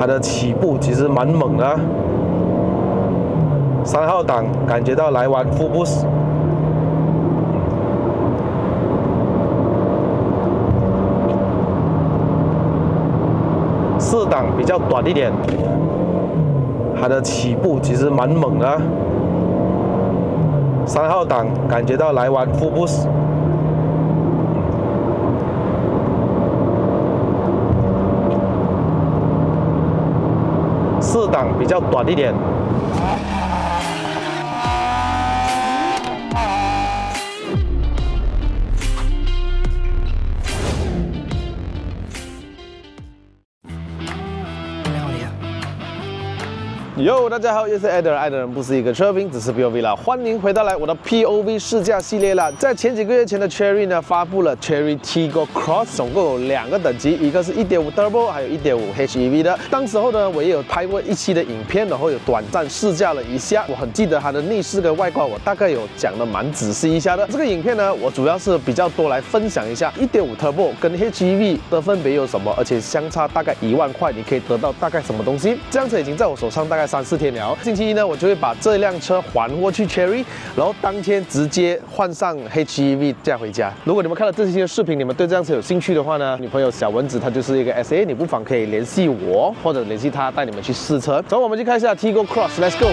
它的起步其实蛮猛的、3号档感觉到来完 Full Boost。 4档比较短一点，它的起步其实蛮猛的、3号档感觉到来完 Full Boost。 4档比较短一点。 Yo， 大家好，又是 Eder， 爱的人不是一个车评，只是 POV 啦。欢迎回到我的 POV 试驾系列啦。在前几个月前的 Chery 呢，发布了 Chery Tiggo Cross， 总共有2个等级，一个是 1.5 Turbo， 还有 1.5 HEV 的。当时候呢，我也有拍过一期的影片，然后有短暂试驾了一下。我很记得它的内饰跟外观，我大概有讲的蛮仔细一下的。这个影片呢，我主要是比较多来分享一下 1.5 Turbo 跟 HEV 的分别有什么，而且相差大概1万块，你可以得到大概什么东西。这辆车已经在我手上大概3-4天了。星期一呢，我就会把这辆车还过去 Chery， 然后当天直接换上 HEV 驾回家。如果你们看了这期的视频，你们对这辆车有兴趣的话呢，女朋友小蚊子她就是一个 SA， 你不妨可以联系我，或者联系她带你们去试车。走，我们去看一下 Tiggo Cross，Let's go。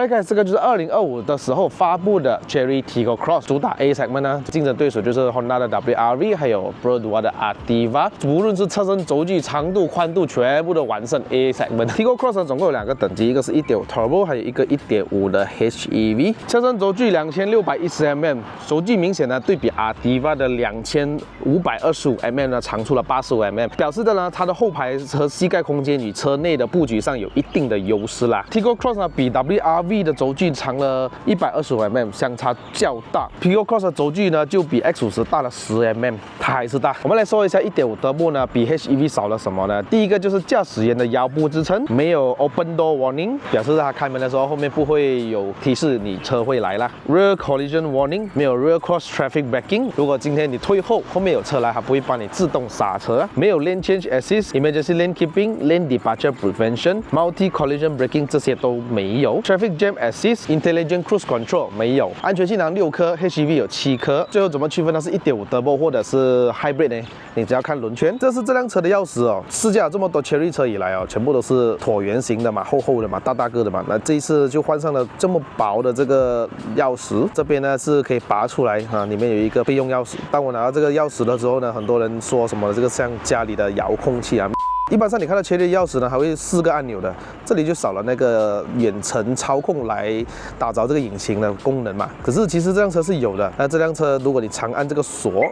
OK， 这个就是2025的时候发布的 Chery Tiggo Cross， 主打 A segment 呢，竞争对手就是 Honda 的 WRV， 还有 Perodua 的 Ativa， 无论是车身轴距、长度、宽度，全部都完胜 A segment。Tiggo Cross 呢，总共有2个等级，一个是 1.5 Turbo， 还有一个 1.5 的 HEV。车身轴距2610mm， 轴距明显呢对比 Ativa 的2525mm 呢长出了85mm， 表示的呢它的后排和膝盖空间与车内的布局上有一定的优势啦。Tiggo Cross 呢比 WRV 的轴距长了125mm， 相差较大。Tiggo Cross 的轴距呢就比 X50 大了10mm， 它还是大。我们来说一下 1.5 Turbo 呢比 HEV 少了什么呢？第一个就是驾驶员的腰部支撑，没有 Open Door Warning， 表示它开门的时候后面不会有提示你车会来啦。Rear Collision Warning， 没有 Rear Cross Traffic Braking， 如果今天你退后，后面有车来，它不会帮你自动刹车。没有 Lane Change Assist、Emergency Lane Keeping、Lane Departure Prevention、Multi Collision Braking 这些都没有。Traffic Jam Assist、Intelligent Cruise Control 没有。安全气囊6颗 ，HEV 有7颗。最后怎么区分它是1.5 Turbo 或者是 Hybrid 呢？你只要看轮圈。这是这辆车的钥匙哦。试驾这么多 Chery 车以来哦，全部都是椭圆形的嘛，厚厚的嘛，大大个的嘛。那这一次就换上了这么薄的这个钥匙，这边呢是可以拔出来啊，里面有一个备用钥匙。当我拿到这个钥匙的时候呢，很多人说什么这个像家里的遥控器啊。一般上你看到Chery的钥匙呢，还会4个按钮的，这里就少了那个远程操控来打造这个引擎的功能嘛。可是其实这辆车是有的。那这辆车如果你长按这个锁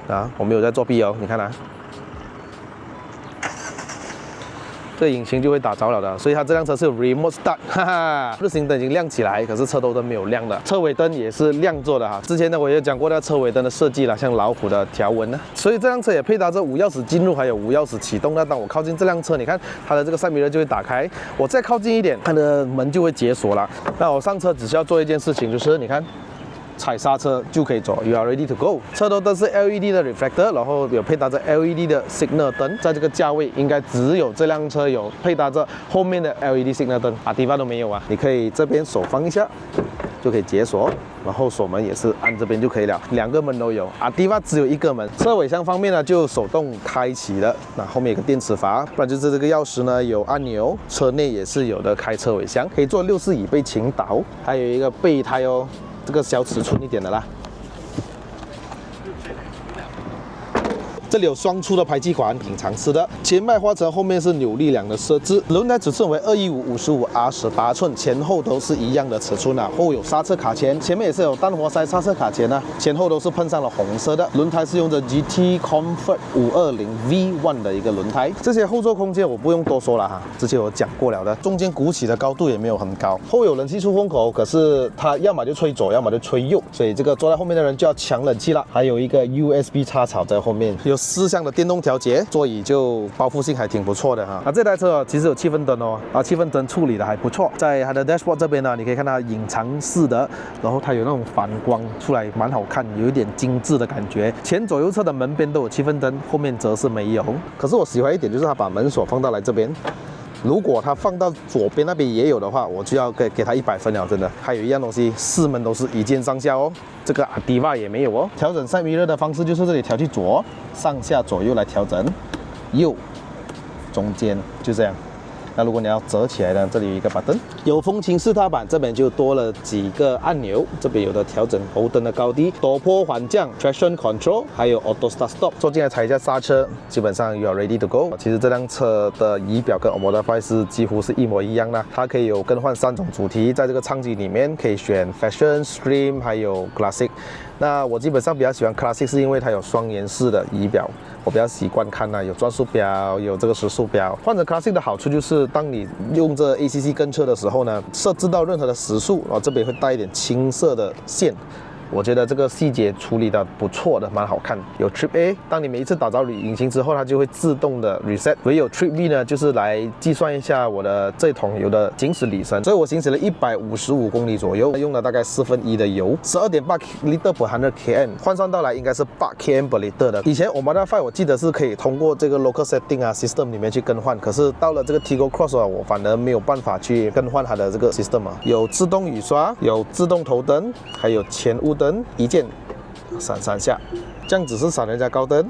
啊，我没有在作弊哦，你看啊。这引擎就会打着了的，所以它这辆车是有 Remote Start， 哈哈，日行灯已经亮起来，可是车头灯没有亮的，车尾灯也是亮做的哈。之前呢我也讲过那车尾灯的设计啦，像老虎的条纹呢，所以这辆车也配搭着无钥匙进入还有无钥匙启动。那当我靠近这辆车，你看它的这个side mirror就会打开，我再靠近一点，它的门就会解锁了。那我上车只需要做一件事情，就是你看。踩刹车就可以走 ，You are ready to go。车头灯是 LED 的 reflector， 然后有配搭着 LED 的 signal 灯，在这个价位应该只有这辆车有配搭着后面的 LED signal 灯，Ativa 都没有啊。你可以这边手放一下，就可以解锁，然后锁门也是按这边就可以了，2个门都有。Ativa 只有1个门。车尾箱方面呢就手动开启了，那后面有个电磁阀，不然就是这个钥匙呢有按钮，车内也是有的开车尾箱，可以做6式椅背倾倒，还有一个备胎哦。这个小尺寸一点的啦，这里有双出的排气管，隐藏式的，前麦花臣，后面是扭力梁的设置。轮胎尺寸为215/55R18寸，前后都是一样的尺寸啊。后有刹车卡钳，前面也是有单活塞刹车卡钳啊，前后都是喷上了红色的。轮胎是用着 GT Comfort 520 V1 的一个轮胎。这些后座空间我不用多说了哈，之前有讲过了的。中间鼓起的高度也没有很高。后有冷气出风口，可是它要么就吹左，要么就吹右，所以这个坐在后面的人就要抢冷气了。还有一个 USB 插槽在后面，有4项的电动调节，座椅就包覆性还挺不错的哈。这台车其实有气氛灯哦，气氛灯处理的还不错。在它的 dashboard 这边呢，你可以看到隐藏式的，然后它有那种反光出来，蛮好看，有一点精致的感觉。前左右侧的门边都有气氛灯，后面则是没有。可是我喜欢一点就是它把门锁放到来这边。如果它放到左边那边也有的话，我就要给它100分了，真的。还有一样东西，4门都是一键上下哦，这个 Ativa 也没有哦。调整side mirror的方式就是这里调去左、上下、左右来调整，右、中间，就这样。那如果你要折起来呢，这里有一个 button， 有风琴式踏板，这边就多了几个按钮，这边有的调整头灯的高低、陡坡缓降、traction control， 还有 auto start stop。坐进来踩一下刹车，基本上 you are ready to go。其实这辆车的仪表跟 Omoda5 是几乎是一模一样的，它可以有更换3种主题，在这个舱级里面可以选 Fashion、Stream 还有 Classic。那我基本上比较喜欢 Classic， 是因为它有双延式的仪表，我比较习惯看有转速表，有这个时速表。换成 Classic 的好处就是，当你用这 ACC 跟车的时候呢，设置到任何的时速，这边会带一点青色的线。我觉得这个细节处理的不错的，蛮好看。有 Trip A， 当你每一次打着引擎之后，它就会自动的 reset。唯有 Trip B 呢，就是来计算一下我的这桶油的行驶里程。所以我行驶了155公里左右，用了大概1/4的油，12.8 liter per 100 km， 换算到来应该是8 km per liter 的。以前 Omoda5 我记得是可以通过这个 local setting system 里面去更换，可是到了这个 Tiggo Cross 我反而没有办法去更换它的这个 system 有自动雨刷，有自动头灯，还有前雾灯一键闪3下，这样子是闪人家高灯。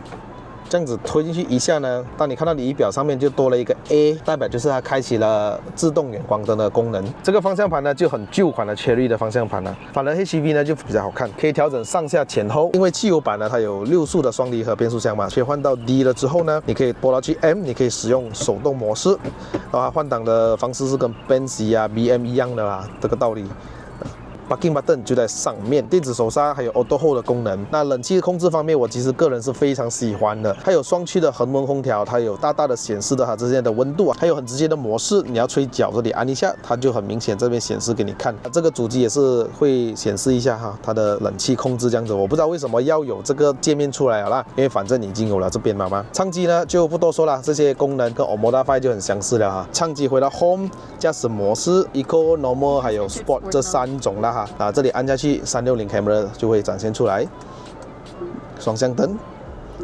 这样子推进去一下呢，当你看到你仪表上面就多了一个 A， 代表就是它开启了自动远光灯的功能。这个方向盘呢就很旧款的 Chery 的方向盘了，反而 HEV 呢就比较好看，可以调整上下前后。因为汽油版呢它有6速的双离合变速箱嘛，切换到 D 了之后呢，你可以拨到去 M， 你可以使用手动模式，然后换挡的方式是跟 Benz BM 一样的啦，这个道理。Parking button 就在上面，电子手刹还有 Auto Hold 的功能。那冷气控制方面，我其实个人是非常喜欢的。它有双区的恒温空调，它有大大的显示的它之间的温度，还有很直接的模式。你要吹脚这里按一下，它就很明显这边显示给你看。这个主机也是会显示一下哈，它的冷气控制这样子。我不知道为什么要有这个界面出来了啦，因为反正已经有了这边嘛嘛。舱机呢就不多说了，这些功能跟 Omoda5 就很相似了哈。舱机回到 Home 驾驶模式 Eco、Normal 还有 Sport 这3种啦哈。这里按下去360 camera 就会展现出来，双向灯，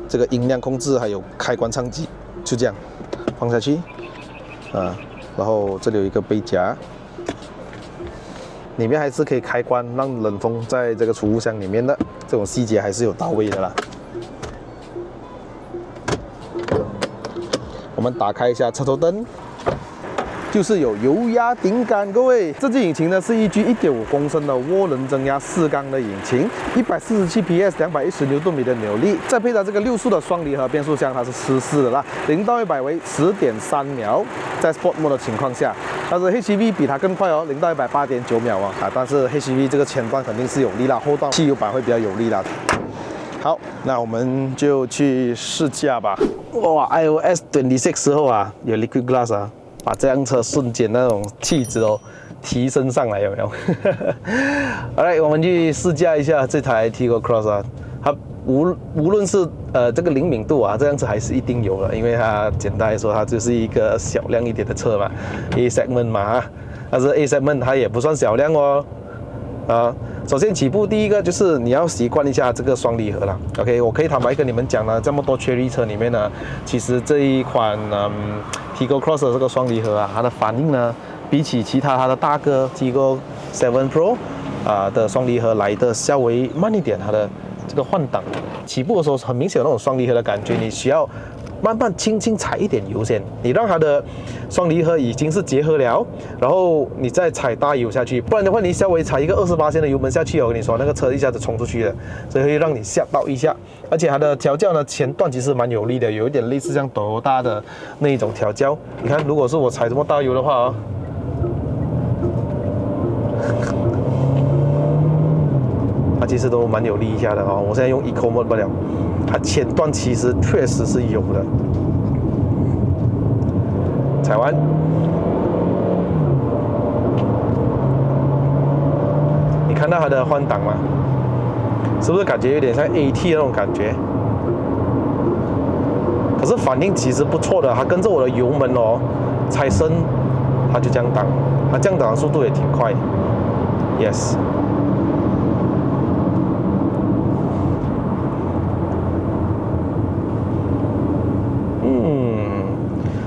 这个音量控制还有开关舱机，就这样放下去然后这里有一个杯夹，里面还是可以开关让冷风在这个储物箱里面的，这种细节还是有到位的啦。我们打开一下车头灯。就是有油压顶杆，各位，这支引擎呢是一具1.5公升的涡轮增压4缸的引擎，147 PS， 210牛顿米的扭力，再配上这个6速的双离合变速箱，它是湿式的啦，0到100为10.3秒，在 Sport Mode 的情况下，但是 HEV 比它更快哦，0到100 8.9秒但是 HEV 这个前段肯定是有力啦，后段汽油版会比较有力啦。好，那我们就去试驾吧。哇 ，iOS 26时候有 Liquid Glass把这辆车瞬间那种气质提升上来，有没有？好来，我们去试驾一下这台 Tiggo Cross 它无论是这个灵敏度这辆车还是一定有的，因为它简单来说，它就是一个小辆一点的车嘛 ，A segment 嘛，但是 A segment 它也不算小辆哦。首先起步第一个就是你要习惯一下这个双离合啦。OK， 我可以坦白跟你们讲呢，这么多Chery车里面呢，其实这一款Tiggo Cross 的这个双离合它的反应呢，比起其他它的大哥 Tiggo 7 Pro 的双离合来的稍微慢一点，它的这个换挡起步的时候很明显有那种双离合的感觉，你需要慢慢轻轻踩一点油先，你让它的双离合已经是结合了，然后你再踩大油下去，不然的话你稍微踩一个28%的油门下去，我跟你说那个车一下子冲出去了，所以会让你吓到一下。而且它的调教呢，前段其实蛮有力的，有一点类似像Toyota的那一种调教。你看，如果是我踩这么大油的话它其实都蛮有力一下的哦。我现在用 Eco Mode 不了，它前段其实确实是有的。踩完，你看到它的换挡吗？是不是感觉有点像 AT 那种感觉？可是反应其实不错的，它跟着我的油门哦，踩深它就降档，它降档的速度也挺快。Yes。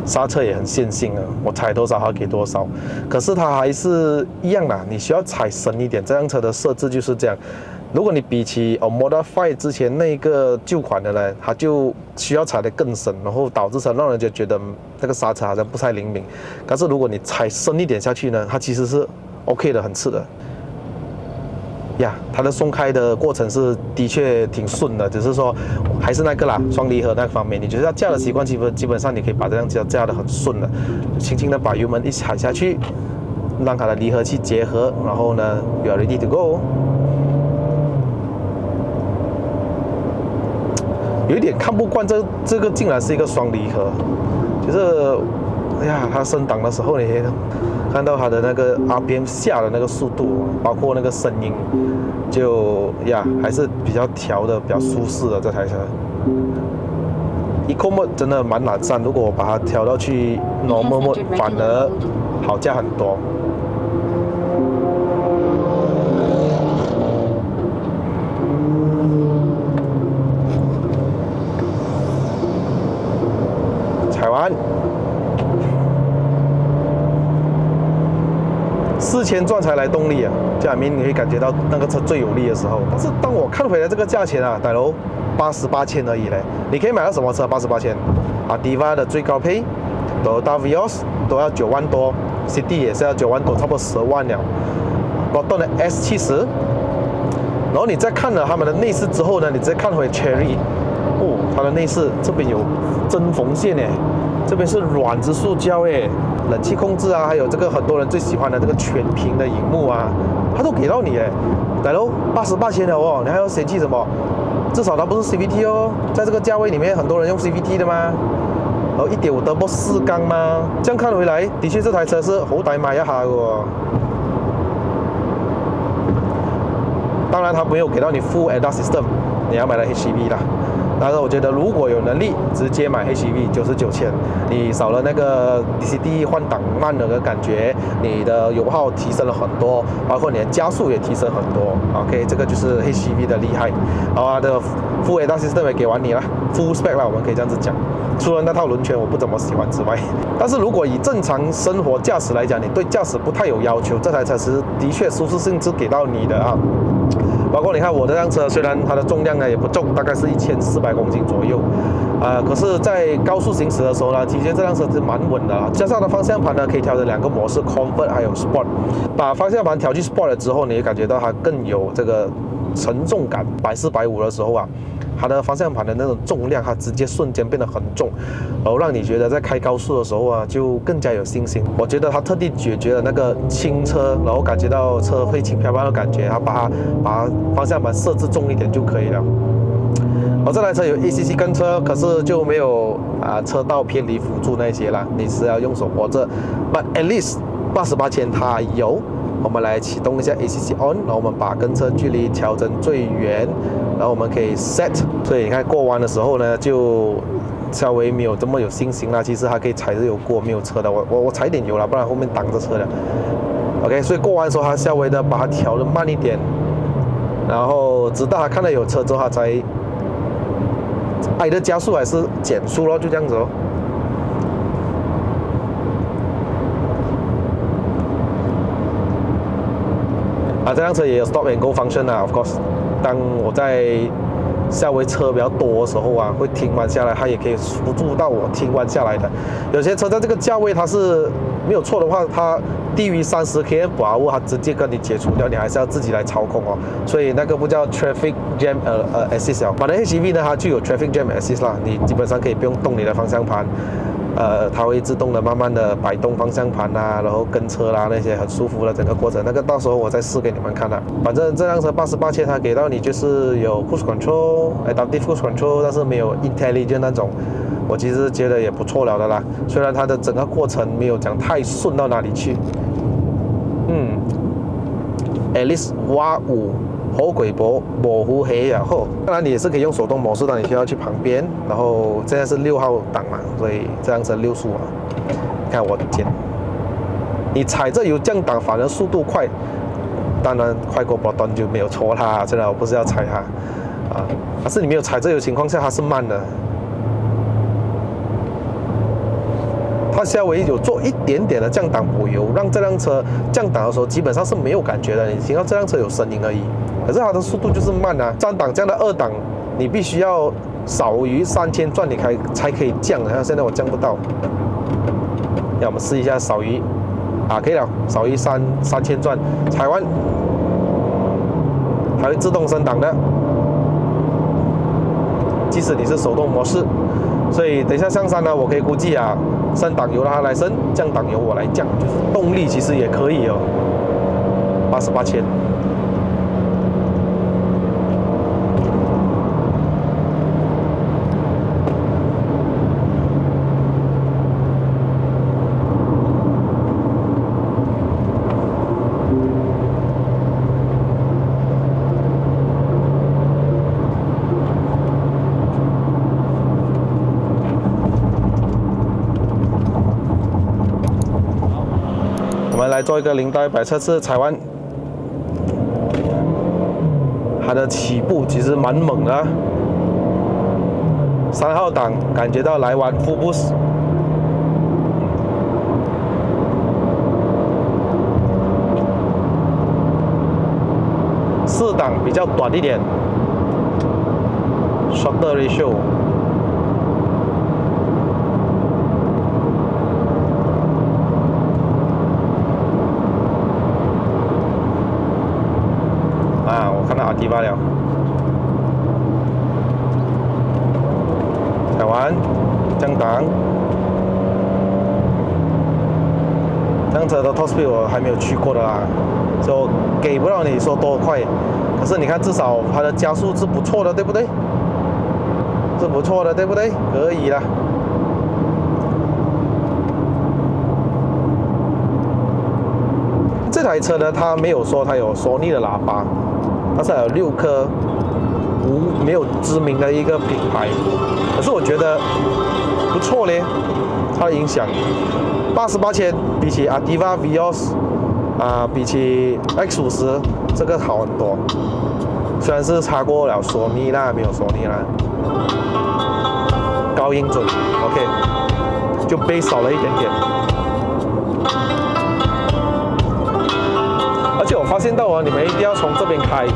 刹车也很线性啊，我踩多少它给多少，可是它还是一样的，你需要踩深一点。这辆车的设置就是这样。如果你比起Modify 之前那个旧款的呢，它就需要踩得更深，然后导致让人家觉得那个刹车好像不太灵敏。但是如果你踩深一点下去呢，它其实是 OK 的，很刺的。呀，它的松开的过程是的确挺顺的，只是说还是那个啦，双离合那方面，你就是要驾的习惯，基本上你可以把这辆车驾得很顺的，轻轻的把油门一踩下去，让它的离合器结合，然后呢 ，you are ready to go。有一点看不惯这个竟然是一个双离合，就是哎呀，它升档的时候你看到它的那个 RPM 下的那个速度，包括那个声音，就呀还是比较调的比较舒适的这台车。Eco Mode 真的蛮懒散，如果我把它调到去 Normal Mode 反而好驾很多。踩完。4000转才来动力啊，这样你会感觉到那个车最有力的时候。但是当我看回来这个价钱啊，大佬88千而已嘞，你可以买到什么车？88千啊 ，Diva 的最高配，Toyota Vios 都要9万多 ，City 也是要9万多，差不多10万了。Proton 的 S70，然后你再看了他们的内饰之后呢，你再看回 Chery， 哦，它的内饰这边有针缝线诶，这边是软质塑胶诶。冷气控制啊，还有这个很多人最喜欢的这个全屏的荧幕啊，它都给到你哎，来喽，88千了哦，你还要嫌弃什么？至少它不是 CVT 哦，在这个价位里面，很多人用 CVT 的嘛，然后1.5 Turbo 4缸嘛，这样看回来，的确这台车是好歹买一下的哦。当然，它没有给到你 Full ADAS System， 你要买到 HEV 啦。但是我觉得，如果有能力直接买 HEV 99千，你少了那个 DCT 换挡慢的感觉，你的油耗提升了很多，包括你的加速也提升很多。OK， 这个就是 HEV 的厉害。然后它的 Full ADAS System 也给完你了 ，Full Spec 啦，我们可以这样子讲。除了那套轮圈我不怎么喜欢之外，但是如果以正常生活驾驶来讲，你对驾驶不太有要求，这台车是的确舒适性是给到你的啊。包括你看我这辆车，虽然它的重量呢也不重，大概是1400公斤左右，可是，在高速行驶的时候呢，其实这辆车是蛮稳的啦。加上它的方向盘呢，可以调整2个模式 ，Comfort 还有 Sport。把方向盘调去 Sport 了之后，你会感觉到它更有这个沉重感。140、150的时候啊，它的方向盘的那种重量，它直接瞬间变得很重，然后让你觉得在开高速的时候啊，就更加有信心。我觉得它特地解决了那个轻车，然后感觉到车会轻飘飘的感觉，它把方向盘设置重一点就可以了。而这台车有 ACC 跟车，可是就没有车道偏离辅助那些啦，你是要用手握着。But at least 88千它有。我们来启动一下 ACC on， 然后我们把跟车距离调整最远，然后我们可以 set。所以你看过弯的时候呢，就稍微没有这么有信心啦。其实还可以踩着油过，没有车的，我踩点油了，不然后面挡着车的。OK， 所以过弯的时候，它稍微的把它调的慢一点，然后直到它看到有车之后，它才的加速还是减速咯，就这样子哦。这辆车也有 stop and go function 啊 ，of course。当我在稍微车比较多的时候啊，会停弯下来，它也可以辅助到我停弯下来的。有些车在这个价位，它是没有错的话，它低于30 km/h，它直接跟你解除掉，你还是要自己来操控哦。所以那个不叫 traffic jam assist 哦。反正 HEV 呢，它就有 traffic jam assist 啦，你基本上可以不用动你的方向盘。它会自动的慢慢的摆动方向盘啊，然后跟车啦那些很舒服的整个过程。那个到时候我再试给你们看啦。反正这辆车88千，它给到你就是有 cruise control、adaptive cruise control， 但是没有 intelligent 那种，我其实觉得也不错了的啦。虽然它的整个过程没有讲太顺到哪里去，at least 挖5。好鬼薄模糊黑然后，当然你也是可以用手动模式，当你需要去旁边。然后现在是6号档嘛，所以这辆车6速啊。看我减，你踩着油降档反而速度快，当然快过波段就没有错啦。虽然我不是要踩它啊，但是你没有踩着油情况下它是慢的。它稍微有做一点点的降档补油，让这辆车降档的时候基本上是没有感觉的，你听到这辆车有声音而已。可是它的速度就是慢啊，3档降到2档，你必须要少于3000转你才可以降的。现在我降不到，让我们试一下少于可以了，少于3000转，踩完它会自动升档的，即使你是手动模式。所以等一下上山呢，我可以估计啊，升档由它来升，降档由我来降，就是动力其实也可以哦。88千。我们来做一个0到100测试，踩完，它的起步其实蛮猛的，3号档感觉到来完 full boost， 4档比较短一点 ，shorter ratio。我看到Ativa了，踩完降档，这辆车的 top speed 我还没有去过的啦，就给不了你说多快，可是你看至少它的加速是不错的，对不对？是不错的，对不对？可以啦。这台车呢，它没有说它有索尼的喇叭。它是有6颗没有知名的一个品牌，可是我觉得不错嘞，它的音响88千比起 Ativa Vios 比起 X50这个好很多，虽然是差过了索尼啦，没有索尼啦，高音准 OK， 就bass少了一点点。而且我发现到啊，你们一定要从这边开。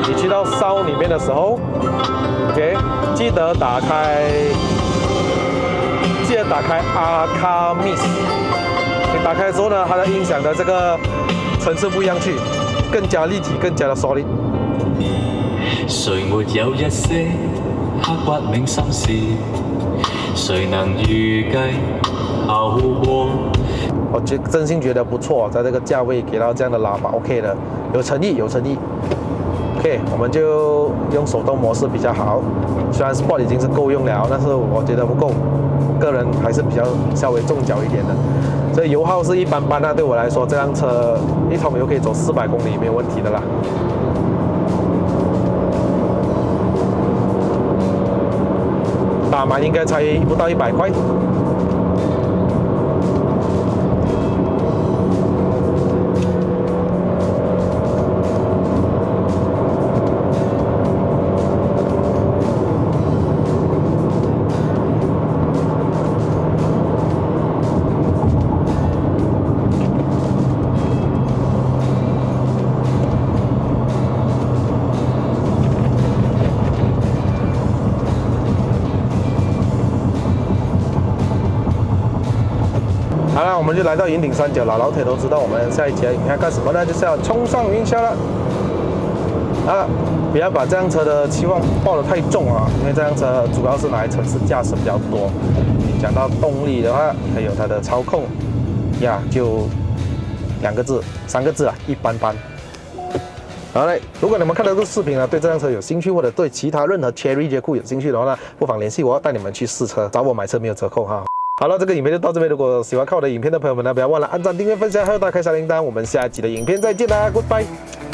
你去到SAO里面的时候 ，OK， 记得打开 Arca Mix。你打开之后呢，它的音响的这个层次不一样去，更加立体，更加的 solid。谁没有一些刻骨铭心事？谁能预计后果？我真心觉得不错，在这个价位给到这样的喇叭 ，OK 的，有诚意，有诚意。OK， 我们就用手动模式比较好。虽然 Sport 已经是够用了，但是我觉得不够，我个人还是比较稍微重脚一点的。所以油耗是一般般啊，对我来说，这辆车1桶油可以走400公里没有问题的啦。打满应该才不到100块。们就来到云顶山脚了。老铁都知道，我们下一节影片干什么呢？就是要冲上云霄了。啊，不要把这辆车的期望抱得太重啊，因为这辆车主要是拿来城市驾驶比较多。你讲到动力的话，还有它的操控，呀，就2个字、3个字啊，一般般。好嘞，如果你们看到这个视频呢，对这辆车有兴趣，或者对其他任何 Chery 街库有兴趣的话呢，不妨联系我，带你们去试车，找我买车没有折扣哈。好了，这个影片就到这边。如果喜欢看我的影片的朋友们呢，不要忘了按赞、订阅、分享，还有打开小铃铛。我们下一集的影片再见啦 ，Goodbye。